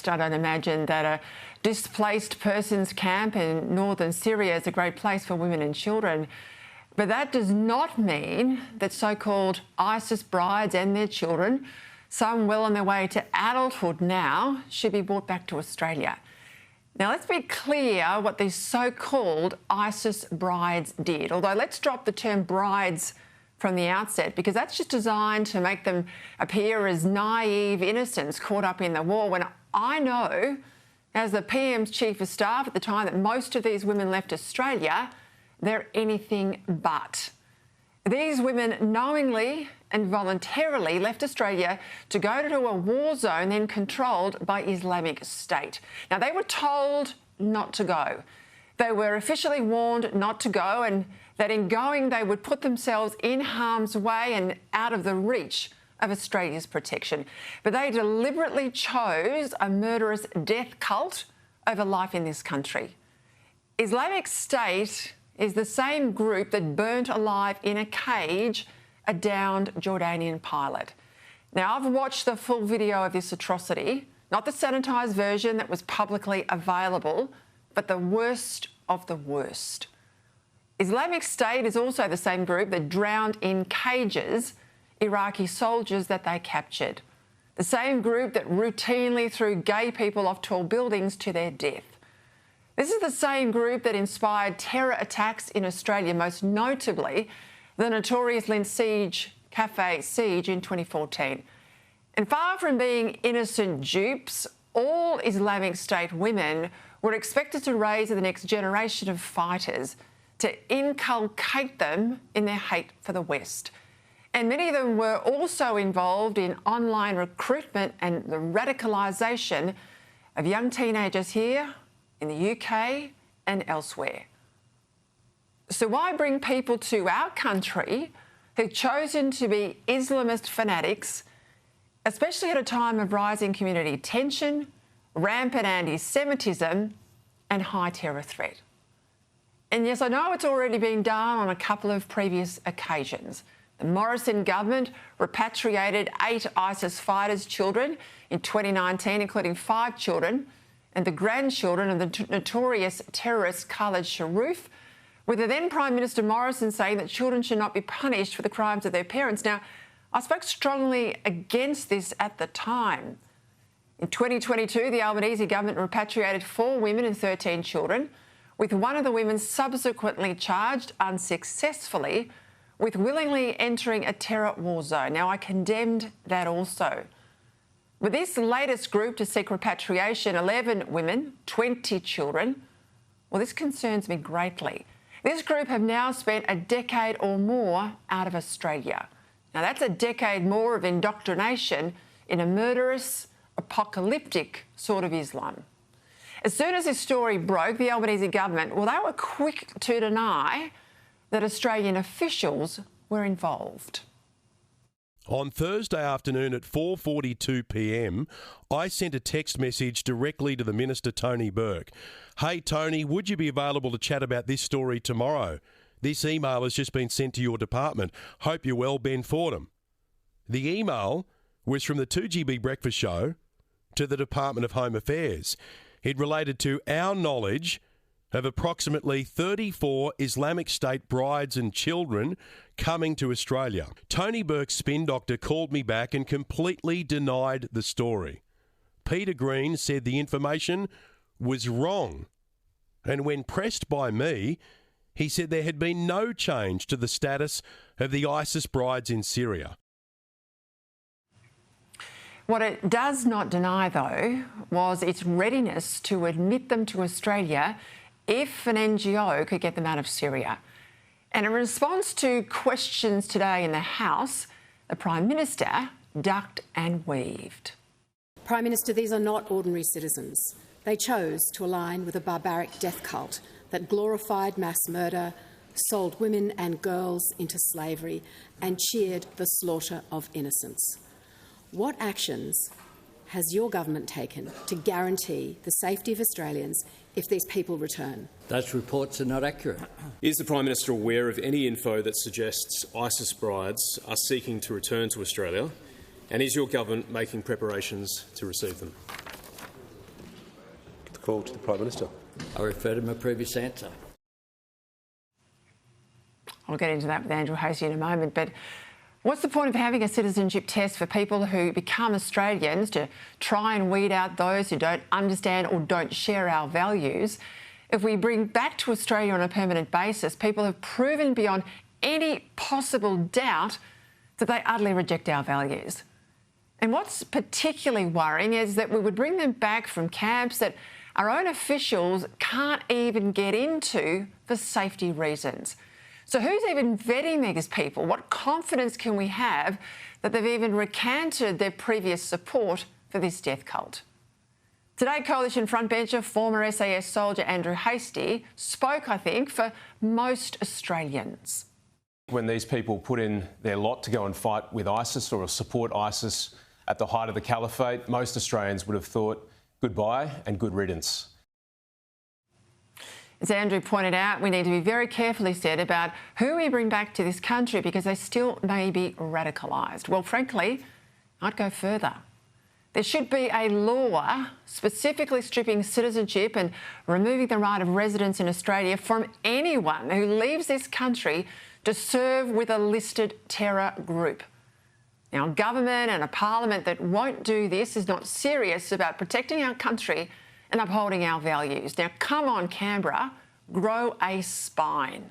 I don't imagine that a displaced persons camp in northern Syria is a great place for women and children. But that does not mean that so-called ISIS brides and their children, some well on their way to adulthood now, should be brought back to Australia. Now, let's be clear what these so-called ISIS brides did, although let's drop the term brides from the outset, because that's just designed to make them appear as naive innocents caught up in the war, when I know, as the PM's Chief of Staff at the time that most of these women left Australia, they're anything but. These women knowingly and voluntarily left Australia to go to a war zone then controlled by Islamic State. Now, they were told not to go. They were officially warned not to go, and that in going they would put themselves in harm's way and out of the reach of Australia's protection. But they deliberately chose a murderous death cult over life in this country. Islamic State is the same group that burnt alive in a cage a downed Jordanian pilot. Now, I've watched the full video of this atrocity, not the sanitised version that was publicly available, but the worst of the worst. Islamic State is also the same group that drowned in cages Iraqi soldiers that they captured. The same group that routinely threw gay people off tall buildings to their death. This is the same group that inspired terror attacks in Australia, most notably the notorious Lynch Cafe siege in 2014. And far from being innocent dupes, all Islamic State women were expected to raise the next generation of fighters, to inculcate them in their hate for the West. And many of them were also involved in online recruitment and the radicalisation of young teenagers here in the UK and elsewhere. So why bring people to our country who've chosen to be Islamist fanatics, especially at a time of rising community tension, rampant antisemitism and high terror threat? And yes, I know it's already been done on a couple of previous occasions. The Morrison government repatriated 8 ISIS fighters' children in 2019, including 5 children and the grandchildren of the notorious terrorist Khalid Sharif, with the then Prime Minister Morrison saying that children should not be punished for the crimes of their parents. Now, I spoke strongly against this at the time. In 2022, the Albanese government repatriated 4 women and 13 children, with one of the women subsequently charged unsuccessfully with willingly entering a terror war zone. Now, I condemned that also. With this latest group to seek repatriation, 11 women, 20 children, well, this concerns me greatly. This group have now spent a decade or more out of Australia. Now, that's a decade more of indoctrination in a murderous, apocalyptic sort of Islam. As soon as this story broke, the Albanese government, well, they were quick to deny that Australian officials were involved. On Thursday afternoon at 4:42 p.m, I sent a text message directly to the Minister, Tony Burke. Hey, Tony, would you be available to chat about this story tomorrow? This email has just been sent to your department. Hope you're well, Ben Fordham. The email was from the 2GB Breakfast Show to the Department of Home Affairs. It related to our knowledge of approximately 34 Islamic State brides and children coming to Australia. Tony Burke's spin doctor called me back and completely denied the story. Peter Green said the information was wrong. And when pressed by me, he said there had been no change to the status of the ISIS brides in Syria. What it does not deny, though, was its readiness to admit them to Australia if an NGO could get them out of Syria. And in response to questions today in the House, the Prime Minister ducked and weaved. Prime Minister, these are not ordinary citizens. They chose to align with a barbaric death cult that glorified mass murder, sold women and girls into slavery and cheered the slaughter of innocents. What actions has your government taken to guarantee the safety of Australians if these people return? Those reports are not accurate. Is the Prime Minister aware of any info that suggests ISIS brides are seeking to return to Australia, and is your government making preparations to receive them? Call to the Prime Minister. I refer to my previous answer. I'll get into that with Andrew Hastie in a moment, but what's the point of having a citizenship test for people who become Australians to try and weed out those who don't understand or don't share our values? If we bring back to Australia on a permanent basis people have proven beyond any possible doubt that they utterly reject our values. And what's particularly worrying is that we would bring them back from camps that our own officials can't even get into for safety reasons. So who's even vetting these people? What confidence can we have that they've even recanted their previous support for this death cult? Today, Coalition frontbencher, former SAS soldier Andrew Hastie spoke, I think, for most Australians. When these people put in their lot to go and fight with ISIS or support ISIS at the height of the caliphate, most Australians would have thought goodbye and good riddance. As Andrew pointed out, we need to be very careful, he said, about who we bring back to this country because they still may be radicalised. Well, frankly, I'd go further. There should be a law specifically stripping citizenship and removing the right of residence in Australia from anyone who leaves this country to serve with a listed terror group. Now, a government and a parliament that won't do this is not serious about protecting our country and upholding our values. Now, come on, Canberra, grow a spine.